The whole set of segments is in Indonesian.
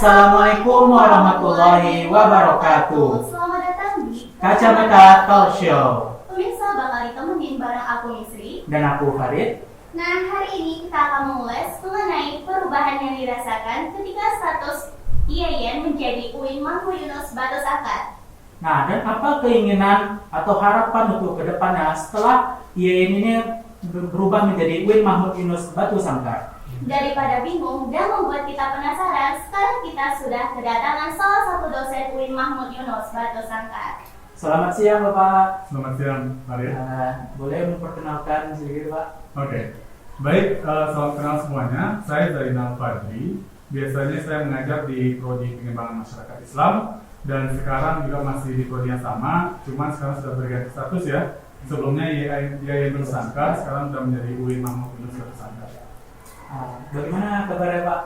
Assalamualaikum warahmatullahi wabarakatuh. Selamat datang di Kacamata Talk Show. Pemirsa bakal ditemenin bareng aku Misri. Dan aku Farid. Nah, hari ini kita akan mengulas mengenai perubahan yang dirasakan ketika status IAIN menjadi UIN Mahmud Yunus Batu Sangkar. Nah, dan apa keinginan atau harapan untuk kedepannya setelah IAIN ini berubah menjadi UIN Mahmud Yunus Batu Sangkar? Daripada bingung dan membuat kita penasaran, sekarang kita sudah kedatangan salah satu dosen UIN Mahmud Yunus Batu Sangkar. Selamat siang Bapak. Selamat siang, Farid. Boleh memperkenalkan sedikit Pak? Oke. Baik, salam kenal semuanya. Saya Zainal Fadli. Biasanya saya mengajar di Prodi Pengembangan Masyarakat Islam dan sekarang juga masih di prodi yang sama, cuman sekarang sudah berganti status ya. Sebelumnya IAIN Batu Sangkar, sekarang sudah menjadi UIN Mahmud Yunus Batu Sangkar. Bagaimana kabarnya Pak?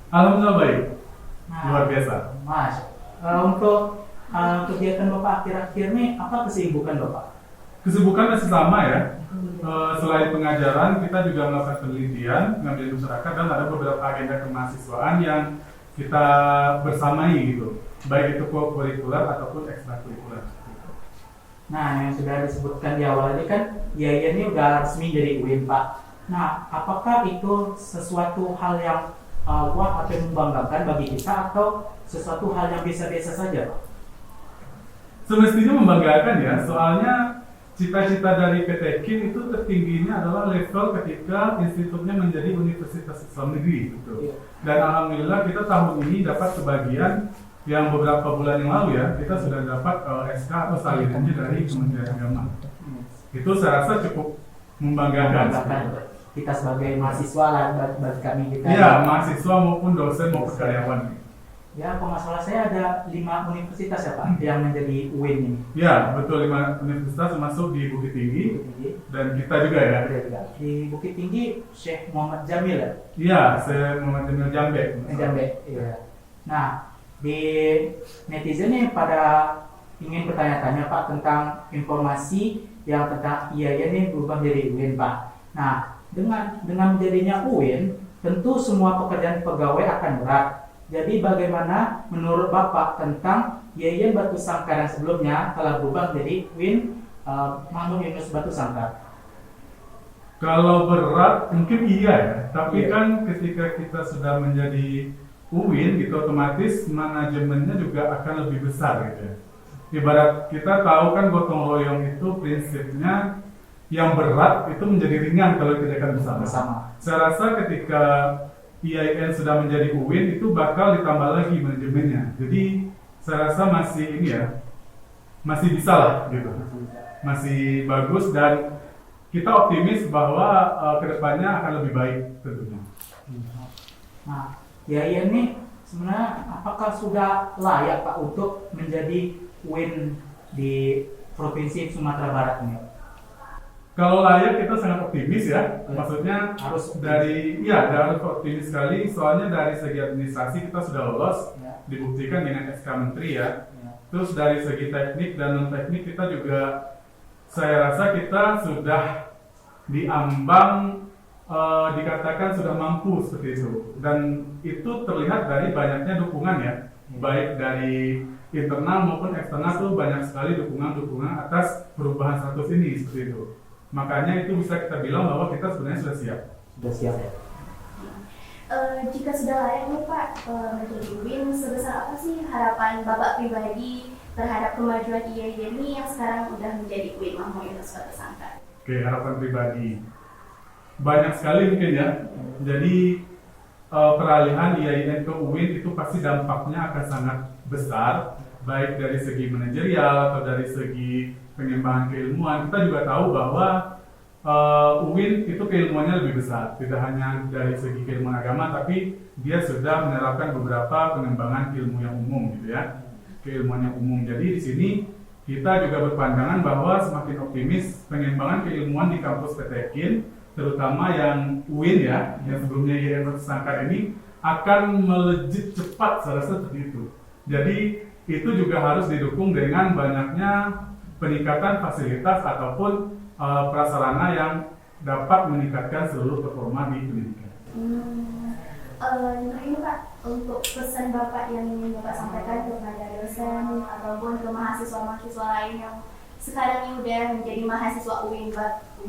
Alhamdulillah baik, Nah, luar biasa. Mas, untuk kegiatan Bapak akhir-akhir ini apa kesibukan Bapak? Kesibukan masih sama ya. Selain pengajaran, kita juga melakukan penelitian, pengambilan masyarakat, dan ada beberapa agenda kemahasiswaan yang kita bersamai gitu, baik itu kurikuler ataupun ekstrakurikuler. Nah, yang sudah disebutkan di awal tadi kan IAIN ini udah resmi jadi UIN Pak. Nah, apakah itu sesuatu hal yang wah atau membanggakan bagi kita atau sesuatu hal yang biasa-biasa saja Pak? Semestinya membanggakan ya, soalnya cita-cita dari PT KIN itu tertingginya adalah level ketika institutnya menjadi Universitas Islam Negeri gitu. Iya. Dan alhamdulillah kita tahun ini dapat kebagian yang beberapa bulan yang lalu ya, kita sudah dapat SK atau salinannya dari Kementerian Agama. Itu saya rasa cukup membanggakan. Kita sebagai mahasiswa lah, bagi kami kita. Iya, mahasiswa maupun dosen maupun karyawan. Ya, kalau nggak salah saya ada 5 universitas ya Pak yang menjadi UIN ini. Ya, betul, 5 universitas termasuk di Bukit Tinggi dan kita juga ya. Di Bukit Tinggi Syekh Muhammad Jamil ya? Iya, saya Muhammad Jamil Jambe. Jambe, iya. Nah, di netizen nih pada ingin bertanya-tanya Pak tentang informasi yang tentang IAIN ini berubah menjadi UIN Pak. Nah, dengan menjadinya UIN, tentu semua pekerjaan pegawai akan berat. Jadi bagaimana menurut Bapak tentang IAIN Batu Sangkar yang sebelumnya telah berubah menjadi UIN Mahmud Yunus Batu Sangkar? Kalau berat mungkin iya ya, tapi Iya. kan ketika kita sudah menjadi UIN gitu otomatis manajemennya juga akan lebih besar gitu ya. Ibarat kita tahu kan gotong royong itu prinsipnya yang berat itu menjadi ringan kalau dikerjakan bersama. Saya rasa ketika IAIN sudah menjadi UIN itu bakal ditambah lagi manajemennya. Jadi saya rasa masih ini ya, masih bisa lah gitu, masih bagus dan kita optimis bahwa kedepannya akan lebih baik tentunya. Nah, IAIN ini sebenarnya apakah sudah layak Pak untuk menjadi UIN di Provinsi Sumatera Barat ini? Kalau layak kita sangat optimis ya, maksudnya Harus harus optimis sekali. Soalnya dari segi administrasi kita sudah lolos, Ya. dibuktikan dengan SK Menteri ya. Ya. Terus dari segi teknik dan non teknik kita juga, saya rasa kita sudah diambang dikatakan sudah mampu seperti itu. Dan itu terlihat dari banyaknya dukungan ya, baik dari internal maupun eksternal tuh banyak sekali dukungan atas perubahan status ini seperti itu. Makanya itu bisa kita bilang bahwa kita sebenarnya sudah siap. Sudah siap ya? Jika sudah layak nih Pak menjadi UIN, sebesar apa sih harapan Bapak pribadi terhadap kemajuan IAIN ini yang sekarang sudah menjadi UIN Mahmud Yunus Batu Sangkar? Oke, harapan pribadi banyak sekali mungkin ya. Jadi peralihan IAIN ke UIN itu pasti dampaknya akan sangat besar, baik dari segi manajerial atau dari segi pengembangan keilmuan. Kita juga tahu bahwa UIN itu keilmuannya lebih besar, tidak hanya dari segi keilmuan agama, tapi dia sudah menerapkan beberapa pengembangan ilmu yang umum gitu ya, keilmuan yang umum. Jadi di sini kita juga berpandangan bahwa semakin optimis pengembangan keilmuan di kampus PT KIN, terutama yang UIN ya, yang sebelumnya IAIN Batu Sangkar ini akan melejit cepat, saya rasa seperti itu. Jadi itu juga harus didukung dengan banyaknya peningkatan fasilitas ataupun prasarana yang dapat meningkatkan seluruh performa di pendidikan. Ini Pak, untuk pesan Bapak yang ingin Bapak sampaikan kepada dosen ataupun ke mahasiswa-mahasiswa lain yang sekarang ini udah menjadi mahasiswa UIN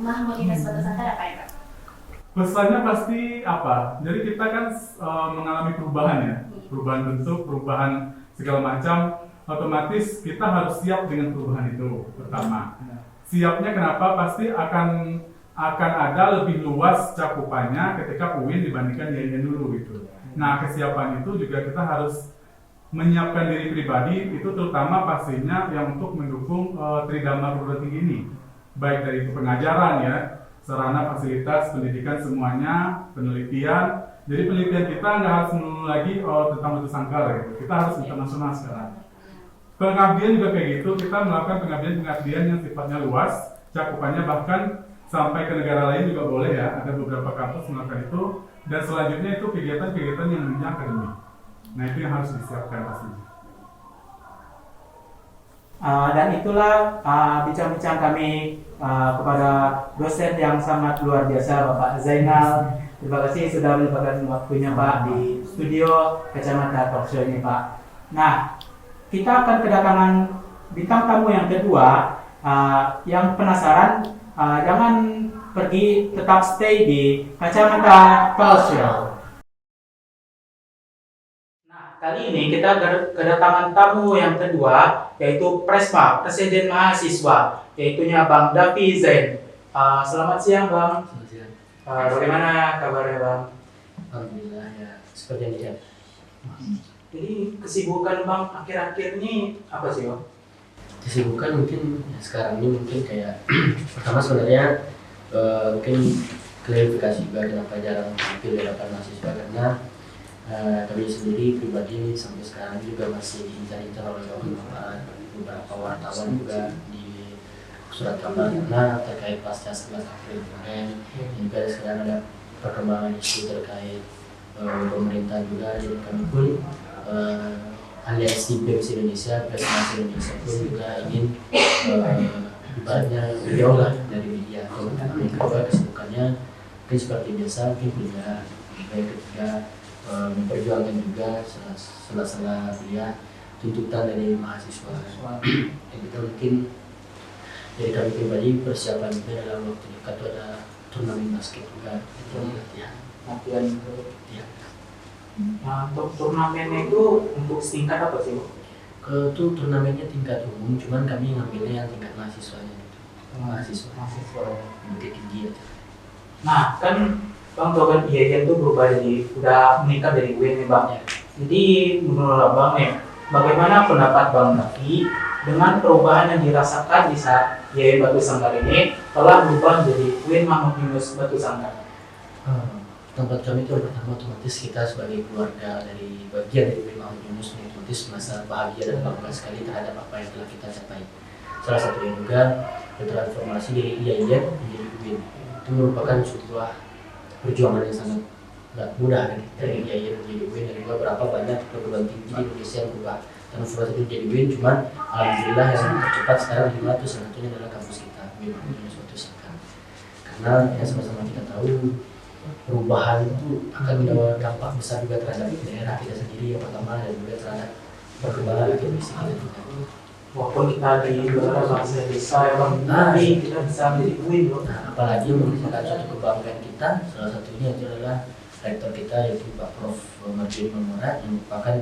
Mahmud Yunus Batu Sangkar, apa ya Pak? Pesannya pasti apa? Jadi kita kan mengalami perubahan ya, perubahan bentuk, perubahan segala macam. Otomatis kita harus siap dengan perubahan itu. Pertama, siapnya kenapa? Pasti akan ada lebih luas cakupannya ketika UIN dibandingkan YIN dulu gitu. Nah, kesiapan itu juga kita harus menyiapkan diri pribadi itu terutama pastinya yang untuk mendukung Tridharma perguruan tinggi ini, baik dari itu pengajaran ya, sarana fasilitas pendidikan semuanya, penelitian. Jadi penelitian kita nggak harus melulu lagi tentang Batu Sangkar gitu. Kita harus internasional sekarang. Pengabdian juga kayak gitu, kita melakukan pengabdian yang sifatnya luas, cakupannya bahkan sampai ke negara lain juga boleh ya. Ada beberapa kampus melakukan itu. Dan selanjutnya itu kegiatan-kegiatan yang menunjang akademik. Nah itu yang harus disiapkan pastinya. Dan itulah bincang-bincang kami kepada dosen yang sangat luar biasa, Bapak Zainal. Terima kasih sudah menyempatkan waktunya Pak di studio Kacamata Talkshow ini Pak. Nah, kita akan kedatangan bintang tamu yang kedua. Yang penasaran, jangan pergi, tetap stay di Kacamata Talkshow. Nah, kali ini kita kedatangan tamu yang kedua, yaitu Presma, Presiden Mahasiswa, yaitunya Bang Davi Zain. Selamat siang Bang. Selamat siang. Bagaimana kabarnya Bang? Alhamdulillah ya, seperti yang dilihat. Jadi kesibukan Bang akhir-akhir ini apa sih Bang? Kesibukan mungkin ya, sekarang ini mungkin kayak pertama sebenarnya mungkin klarifikasi juga kenapa jarang tampil di hadapan mahasiswa, karena kami sendiri pribadi sampai sekarang juga masih diincar-incar oleh beberapa wartawan juga di surat kabar karena terkait pasca 11 April kemarin. Juga sekarang ada perkembangan isu terkait pemerintah juga, jadi kami pun aliansi BEMS Indonesia, BEMS Indonesia pun juga ingin ibaratnya jauh lah dari media. Kami kedua kesibukannya mungkin seperti biasa, mungkin kuliah, baik ketika memperjuangkan juga sela-sela kuliah tuntutan dari mahasiswa. Dan kita mungkin dari kami pribadi persiapan juga dalam waktu dekat itu ada turnamen basket juga, itu latihan itu. ya. Nah, untuk turnamennya itu untuk tingkat apa sih Bang? Itu turnamennya tingkat umum, cuman kami ngambilnya yang tingkat mahasiswanya gitu. Mahasiswa Bukit Tinggi aja. Nah, kan Bang tahu kan IAIN itu berubah udah meningkat dari UIN nih Bang. Ya. Jadi menurut Abang nih, bagaimana pendapat Bang Davi dengan perubahan yang dirasakan di saat IAIN Batu Sangkar ini telah berubah menjadi UIN Mahmud Yunus Batu Sangkar? Tempat kami itu pertama otomatis kita sebagai keluarga dari bagian dari UIN Mahmud Yunus otomatis merasa bahagia dan bangga sekali terhadap apa yang telah kita capai. Salah satunya juga transformasi dari IAIN menjadi UIN. Itu merupakan sebuah perjuangan yang sangat nggak mudah kan, dari IAIN menjadi UIN, dan juga berapa banyak perguruan tinggi di Indonesia yang berubah transformasi itu menjadi UIN. Cuman alhamdulillah yang tercepat sekarang di mana, salah satunya adalah kampus kita UIN Mahmud Yunus Batu Sangkar. Karena yang sama-sama kita tahu perubahan itu akan membawa dampak besar juga terhadap daerah kita sendiri yang pertama, dan juga terhadap perkembangan akademisi kita juga. Walaupun kita di luar bahasa desa ya Bang, tapi kita bisa menjadi UIN loh. Nah, apalagi merupakan suatu kebanggaan kita, salah satunya itu adalah rektor kita yaitu Pak Prof. Martin Mamora, yang merupakan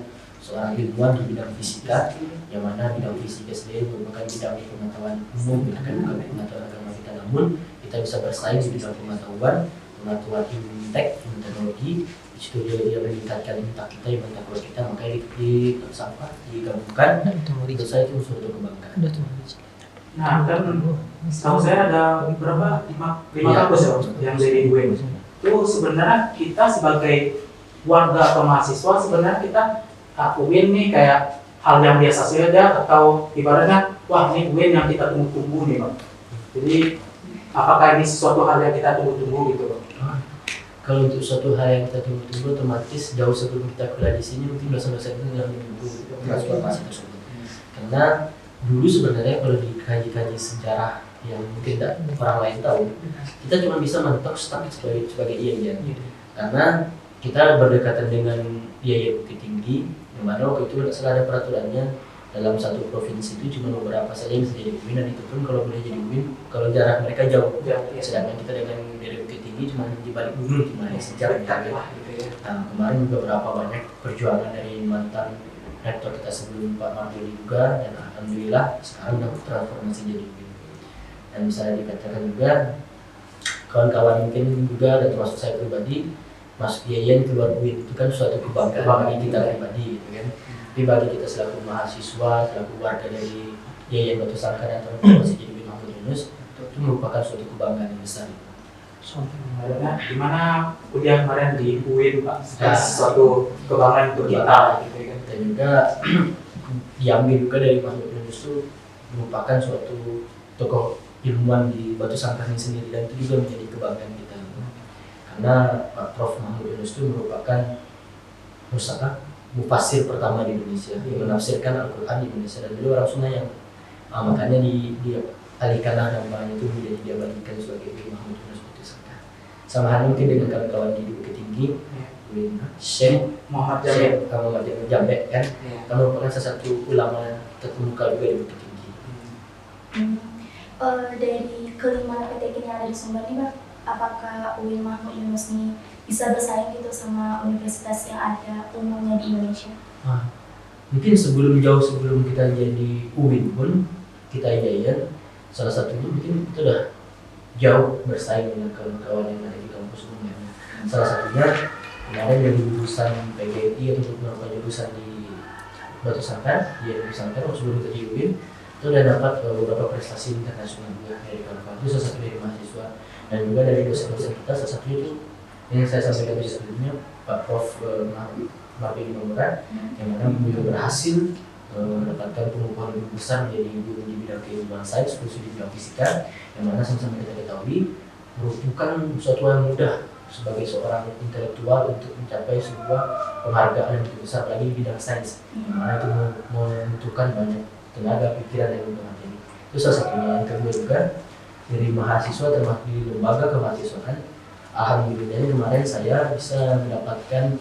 seorang ilmuwan di bidang fisika, yang mana bidang fisika sendiri merupakan bidang pengetahuan umum, bukan pengetahuan agama kita, namun kita bisa bersaing di bidang pengetahuan ilmu teknologi. Di situ dia meningkatkan minta kita, yang minta keluar kita, makanya digabungkan. Menurut saya itu suatu kebanggaan. Nah, kan setahu saya ada berapa? 5 kampus ya yang dari UIN. Itu sebenarnya kita sebagai warga atau mahasiswa, sebenarnya kita UIN nih kayak hal yang biasa saja, atau ibaratnya wah ini UIN yang kita tunggu-tunggu nih Bang. Jadi apakah ini sesuatu hal yang kita tunggu-tunggu gitu Bang? Kalau untuk suatu hal yang kita tunggu-tunggu, otomatis jauh sebelum kita kuliah di sini mungkin dosen-dosen itu yang menunggu transformasi tersebut. Karena dulu sebenarnya kalau dikaji-kaji sejarah yang mungkin orang lain tahu, kita cuma bisa mentok stuck sebagai IAIN. Karena kita berdekatan dengan IAIN Bukit Tinggi, yang mana waktu itu setelah ada peraturannya dalam satu provinsi itu cuma beberapa saja yang bisa jadi UIN, dan itu pun kalau boleh jadi UIN kalau jarak mereka jauh. Sedangkan kita dengan dari Bukit Tinggi cuma di balik gunung, cuma sejak Nah, kemarin juga berapa banyak perjuangan dari mantan rektor kita sebelum Pak Mardhani juga, dan alhamdulillah sekarang sudah transformasi jadi UIN. Dan bisa dikatakan juga kawan-kawan mungkin juga dan termasuk saya pribadi masuk IAIN keluar UIN itu kan suatu kebanggaan bagi kita pribadi gitu kan. Tapi bagi kita selaku mahasiswa, selaku warga dari IAIN Batu Sangkar atau masih jadi UIN Mahmud Yunus, itu merupakan suatu kebanggaan yang besar. Gimana kuliah kemarin di UIN Pak? Suatu kebanggaan untuk kita gitu kan. Dan juga diambil juga dari Mahmud Yunus itu merupakan suatu tokoh ilmuwan di Batu Sangkar ini sendiri, dan itu juga menjadi kebanggaan kita karena Pak Prof Mahmud Yunus itu merupakan mufasir pertama di Indonesia yang menafsirkan Al-Quran di Indonesia, dan beliau orang Sunda yang makanya dialihkanlah namanya itu menjadi diabadikan sebagai UIN Mahmud Yunus Batu Sangkar. Sama halnya mungkin dengan kawan-kawan di Bukit Tinggi, UIN Syekh Muhammad Jambe kan, kan merupakan salah satu ulama terkemuka juga di Bukit Tinggi. Dari kelima PTK yang ada di Sumber nih Pak, apakah UIN Mahmud Yunus ini bisa bersaing gitu sama universitas yang ada umumnya di Indonesia? Mungkin jauh sebelum kita jadi UIN pun kita IAIN salah satunya mungkin itu udah jauh bersaing dengan kawan-kawan yang ada di kampus umumnya. Salah satunya kemarin dari jurusan PGRI atau beberapa jurusan di Batu Sangkar, sebelum kita di UIN itu udah dapat beberapa prestasi internasional juga dari kawan-kawan. Itu salah satu dari mahasiswa, dan juga dari dosen-dosen kita. Salah satu itu yang saya sampaikan sebelumnya Pak Prof Mardhani Nomora, yang mana beliau berhasil mendapatkan pengukuhan lebih besar menjadi guru di bidang keilmuan sains, khusus di bidang fisika, yang mana sama-sama kita ketahui bukan suatu yang mudah sebagai seorang intelektual untuk mencapai sebuah penghargaan yang lebih besar lagi di bidang sains, karena itu membutuhkan banyak tenaga, pikiran, dan juga materi. Itu salah satunya. Yang kedua juga dari mahasiswa termasuk di lembaga kemahasiswaan, alhamdulillah kemarin saya bisa mendapatkan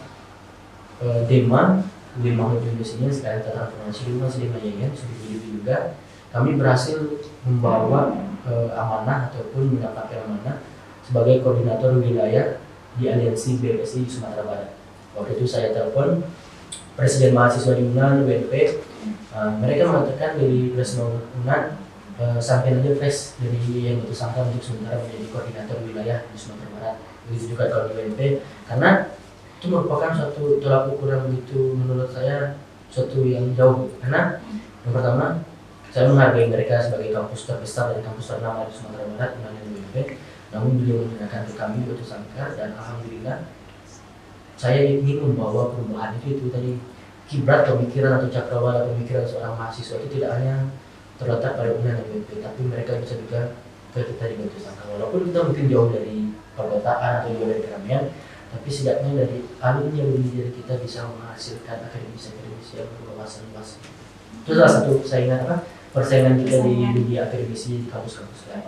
DEMA UIN Mahmud Yunus ini sekarang tertransformasi di Mas DEMA IAIN juga. Kami berhasil membawa amanah ataupun mendapatkan amanah sebagai koordinator wilayah di Aliansi BMSI di Sumatera Barat. Waktu itu saya telepon Presiden Mahasiswa di UNAN, UNP. Mereka mengatakan dari Presiden UNAN sampai aja fresh dari yang Batu Sangkar untuk sementara menjadi koordinator wilayah di Sumatera Barat. Begitu juga kalau di UNP, karena itu merupakan suatu tolak ukur yang begitu menurut saya suatu yang jauh. Karena yang pertama, saya menghargai mereka sebagai kampus terbesar dan kampus ternama di Sumatera Barat, UNAN dan UNP. Namun beliau menggunakan ke kami Batu Sangkar, dan alhamdulillah saya ingin membawa perubahan itu tadi. Kibrat pemikiran atau cakrawala pemikiran seorang mahasiswa itu tidak hanya terletak pada UNAN dan UNP, tapi mereka bisa juga ke kita di Batu Sangkar. Walaupun kita mungkin jauh dari perkotaan atau jauh dari keramaian, tapi setidaknya dari alumni yang lebih dari kita bisa menghasilkan akademisi yang berwawasan luas. Itu salah satu persaingan kita di dunia akademisi di kampus-kampus lain.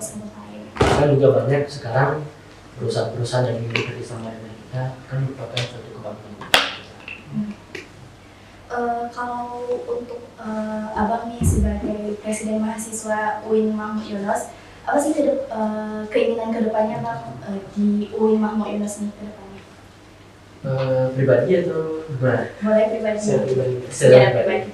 Kan juga banyak sekarang perusahaan-perusahaan yang ingin bekerjasama dengan kita, kan merupakan suatu kebanggaan. Kalau untuk Abang nih sebagai Presiden Mahasiswa UIN Mahmud Yunus, apa sih keinginan kedepannya Bang di UIN Mahmud Yunus nih kedepannya? Pribadi atau gimana? Boleh pribadi. Secara pribadi.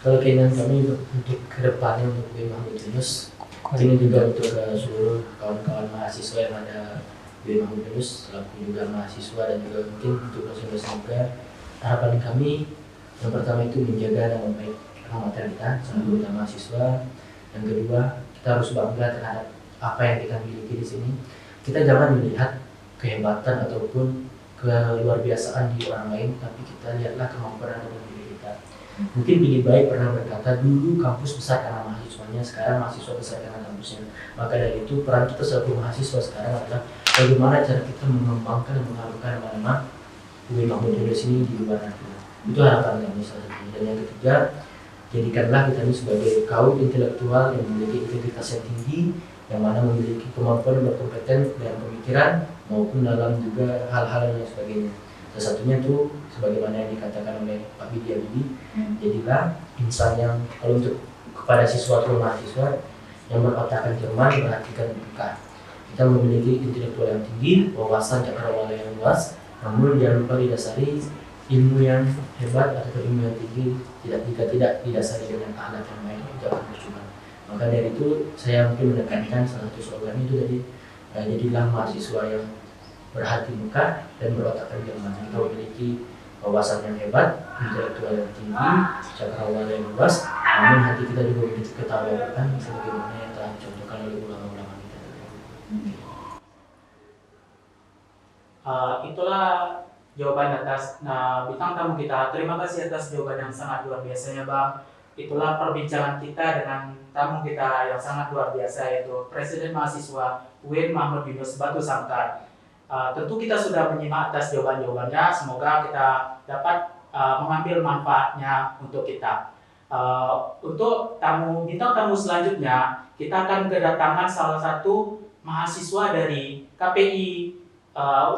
Kalau keinginan kami untuk kedepannya untuk UIN Mahmud Yunus, ini juga untuk seluruh kawan-kawan mahasiswa yang ada di UIN Mahmud Yunus, selaku juga mahasiswa dan juga mungkin untuk dosen-dosen juga. Harapan kami yang pertama itu menjaga nama baik materi kita sebagai mahasiswa. Yang kedua, kita harus bangga terhadap apa yang kita miliki di sini. Kita jangan melihat kehebatan ataupun keluar biasaan di orang lain, tapi kita lihatlah kemampuan dalam diri kita. Mungkin Billy Baik pernah berkata, dulu kampus besar karena mahasiswanya, sekarang mahasiswa besar karena kampusnya. Maka dari itu peran kita sebagai mahasiswa sekarang adalah bagaimana cara kita mengembangkan dan mengharumkan nama UIN Mahmud Yunus ini di luar negeri. Itu harapan kami salah satunya. Dan yang ketiga, jadikanlah kita ini sebagai kaum intelektual yang memiliki integritas yang tinggi, yang mana memiliki kemampuan berkompeten dalam pemikiran maupun dalam juga hal-hal yang sebagainya. Salah satunya tuh sebagaimana yang dikatakan oleh Pak Bidi Habibie, jadilah insan yang kalau untuk kepada siswa atau mahasiswa yang berotakkan cermat, memperhatikan buka. Kita memiliki intelektual yang tinggi, wawasan cakrawala yang luas, namun jangan lupa didasari ilmu yang hebat atau ilmu yang tinggi. Jika tidak didasari dengan alat yang lain, itu akan percuma. Maka dari itu saya mungkin menekankan salah satu slogan itu tadi, jadilah mahasiswa yang berhati buka dan berotakkan cermat. Kita memiliki wawasan yang hebat, intelektual yang tinggi, cakrawala yang luas, namun hati kita juga memiliki ketawakan sebagaimana yang telah dicontohkan oleh ulama-ulama kita. Itulah jawaban atas bintang tamu kita. Terima kasih atas jawaban yang sangat luar biasanya, Bang. Itulah perbincangan kita dengan tamu kita yang sangat luar biasa, yaitu Presiden Mahasiswa UIN Mahmud Yunus Batu Sangkar. Tentu kita sudah menyimak atas jawaban-jawabannya. Semoga kita dapat mengambil manfaatnya untuk kita. Untuk bintang tamu selanjutnya, kita akan kedatangan salah satu mahasiswa dari KPI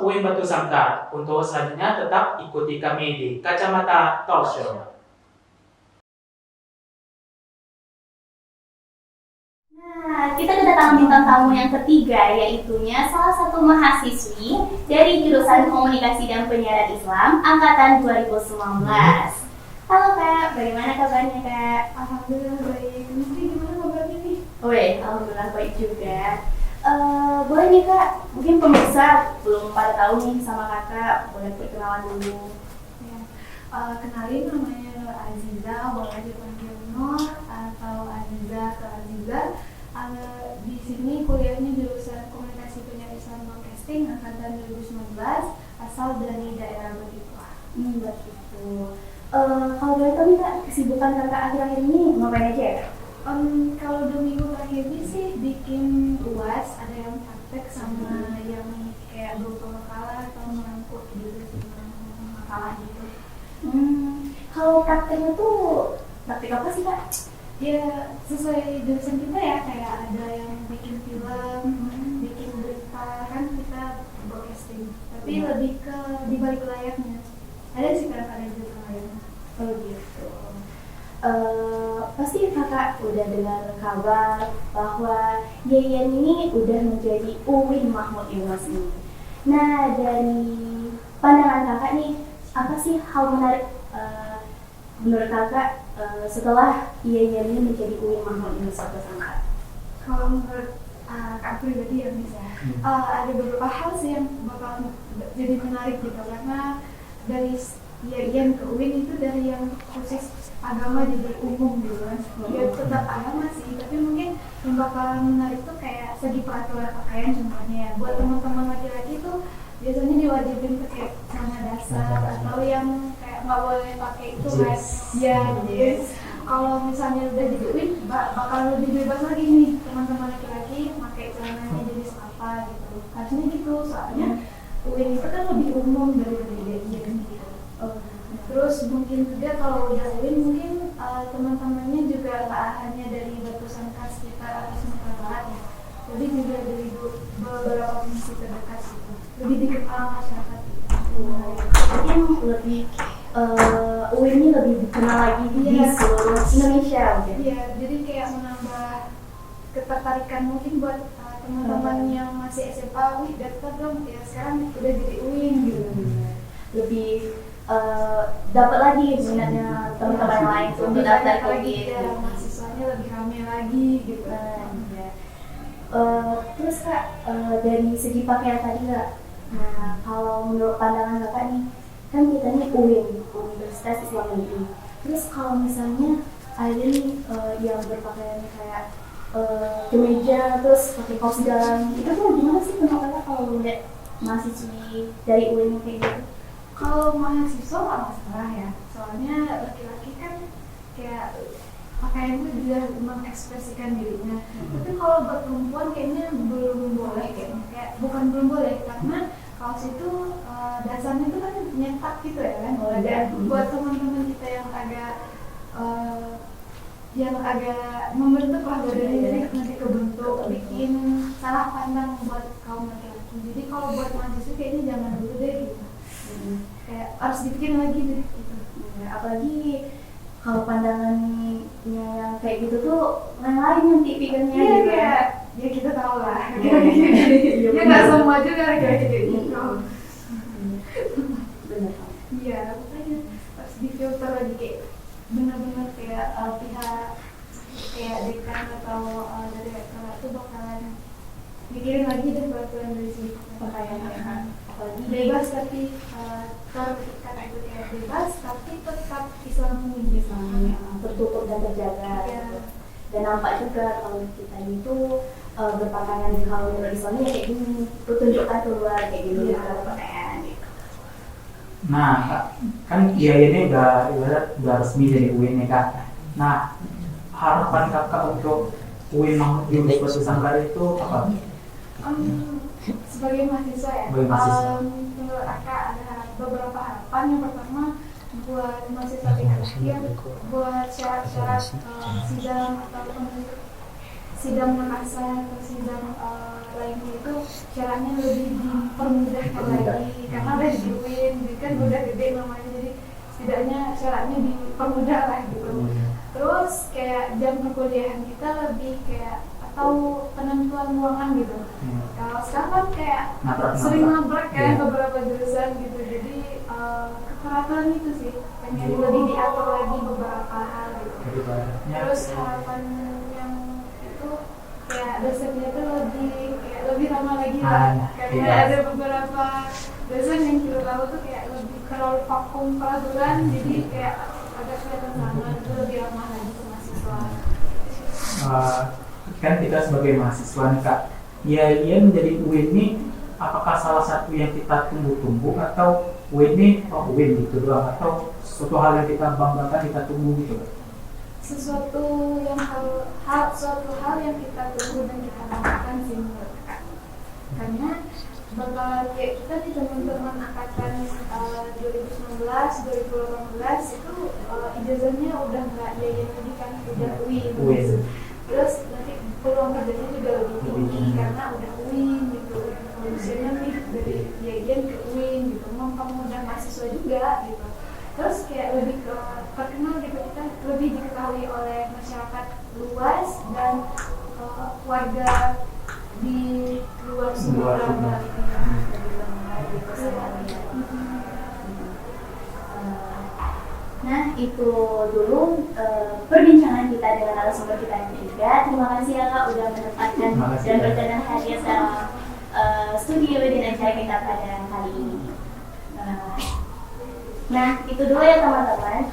UIN Batu Sangkar. Untuk selanjutnya tetap ikuti kami di Kacamata Talk Show. Nah, kita kedatangan bintang tamu yang ketiga, yaitunya salah satu mahasiswi dari jurusan Komunikasi dan Penyiaran Islam angkatan 2019. Halo Kak, bagaimana kabarnya Kak? Alhamdulillah baik. Nanti gimana kabarnya nih? Wih, alhamdulillah baik juga. Boleh nih Kak, mungkin pemirsa belum pada tahu nih sama Kakak, boleh perkenalan dulu. Ya. Kenalin namanya Nur Aziza, boleh dipanggil Nur atau Aziza atau Aziza. Di sini kuliahnya jurusan Komunikasi Penyiaran Islam Broadcasting angkatan 2019, asal dari daerah Bogor. Begitu. Kalau boleh tahu nih Kak, kesibukan Kakak akhir-akhir ini ngapain aja ya? Kalau 2 minggu terakhir ini sih bikin UAS, ada yang praktek sama yang kayak buku makalah atau merangkuk gitu, makalah gitu. Kalau prakteknya tuh praktek apa sih Kak? Ya sesuai jurusan kita ya, kayak ada yang bikin film, bikin berita, kan kita broadcasting, tapi lebih ke di balik layarnya. Ada sih kadang-kadang di balik layarnya. Oh gitu. Pasti Kakak udah dengar kabar bahwa Yayan ini udah menjadi UIN Mahmud Yunus ini. Nah, dari pandangan Kakak nih, apa sih hal menarik menurut Kakak setelah Yayan ini menjadi UIN Mahmud Yunus Batu Sangkar? Kalau menurut Kak pribadi ya bisa, ada beberapa hal sih yang bakal jadi menarik gitu, karena dari Yayan ke UIN itu dari yang khusus agama jadi umum gitu kan. Ya tetap agama sih, tapi mungkin yang bakal menarik tuh kayak segi peraturan pakaian contohnya ya. Buat teman-teman laki-laki tuh biasanya diwajibin pakai celana dasar atau yang kayak nggak boleh pakai itu kan. Ya, yes. Kalau misalnya udah jadi UIN bakal lebih bebas lagi nih teman-teman laki-laki pakai celananya jenis apa gitu. Harusnya gitu, soalnya UIN itu kan lebih umum dari Yayan gitu. Terus mungkin juga kalau udah UIN mungkin teman-temannya juga nggak hanya dari Batu Sangkar sekitar atau Sumatera Barat ya, jadi juga dari beberapa provinsi terdekat gitu, lebih dikenal masyarakat gitu. Mungkin lebih UIN ini lebih dikenal lagi di seluruh Indonesia mungkin. Iya, jadi kayak menambah ketertarikan mungkin buat teman-teman yang masih SMA, wih daftar dong ya sekarang udah jadi UIN gitu. Lebih dapat lagi minatnya teman-teman yang lain untuk daftar ke lagi UIN. ya, mahasiswanya lebih ramai lagi gitu. Ya. Terus Kak, dari segi pakaian tadi Kak, nah kalau menurut pandangan Kakak nih, kan kita nih UIN, Universitas Islam Negeri. Terus kalau misalnya ada nih yang berpakaian kayak kemeja terus pakai kaos dalam, itu tuh gimana sih menurut Kakak kalau lihat mahasiswi dari UIN kayak gitu? Kalau mahasiswa nggak masalah ya, soalnya laki-laki kan kayak pakaian itu juga mengekspresikan dirinya. Tapi kalau buat perempuan kayaknya belum boleh, kayak bukan belum boleh, karena kaos itu dasarnya itu kan nyetak gitu ya kan. Dan buat teman-teman kita yang agak membentuk lah badannya, nanti kebentuk, bikin salah pandang buat kaum laki-laki. Jadi kalau buat mahasiswa kayaknya jangan dulu deh gitu. dibikin lagi deh gitu. Ya, apalagi kalau pandangannya yang kayak gitu tuh lain nanti pikirnya Iya gitu ya. kayak ya kita tahu lah Iya, ya benar. nggak semua juga kayak gitu. Bener. Iya makanya pas di filter lagi kayak benar-benar kayak pihak kayak dekan atau dari rektorat itu bakalan mikirin lagi deh peraturan dari sini. Makanya apalagi Bebas tapi kata itu kayak bebas tapi tetap Islami gitu. tertutup dan terjaga. Iya. Gitu. Dan nampak juga kalau kita itu berpakaian kalau menurut Islam ya kayak gini, itu tunjukkan keluar kayak gitu Iya. kalau pakaian gitu. Nah, Kak, kan IAIN ini udah resmi dari UIN nih Kak. Nah, harapan Kakak untuk UIN Mahmud Yunus Batu itu apa? Sebagai mahasiswa ya, Sebagai mahasiswa. menurut Aka ada beberapa harapan. Yang pertama buat mahasiswa tingkat akhir, buat syarat-syarat sidang ataupun sidang makassar atau sidang lainnya itu syaratnya lebih dipermudahkan lagi karena udah diuin, jadi kan udah gede namanya, jadi setidaknya syaratnya dipermudah lah gitu. Terus kayak jam perkuliahan kita lebih kayak atau penentuan ruangan gitu. Kalau sekarang kan kayak sering nabrak kan beberapa jurusan gitu, jadi keperaturan itu sih pengen lebih diatur lagi beberapa hal gitu. Terus harapan yang itu kayak dosennya tuh lebih ramah lagi lah, karena ada beberapa dosen yang kita tahu tuh kayak lebih terlalu vakum peraturan, jadi kayak agak kelihatan sama, itu lebih ramah lagi ke mahasiswa. Kan kita sebagai mahasiswa nih Kak, IAIN menjadi UIN ini apakah salah satu yang kita tunggu-tunggu atau UIN ini UIN gitu doang, atau suatu hal yang kita banggakan kita tunggu gitu Kak? Suatu hal yang kita tunggu dan kita banggakan sih menurut Kak. Karena bakalan kayak kita nih teman-teman angkatan 2019, 2018 itu ijazahnya udah nggak IAIN lagi kan, udah UIN. Terus nanti peluang kerjanya juga lebih tinggi karena udah UIN gitu. Solusinya nih dari IAIN ke UIN gitu, mempermudah mahasiswa juga gitu. Terus kayak lebih terkenal gitu, kita lebih diketahui oleh masyarakat luas dan warga di luar Sumatera Nah, itu dulu perbincangan kita dengan narasumber kita yang ketiga. Terima kasih ya Kak udah menempatkan dan berkenan hadir dalam studio di acara kita pada kali ini. Nah, itu dulu ya teman-teman.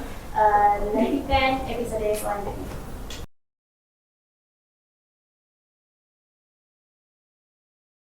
Nantikan episode selanjutnya.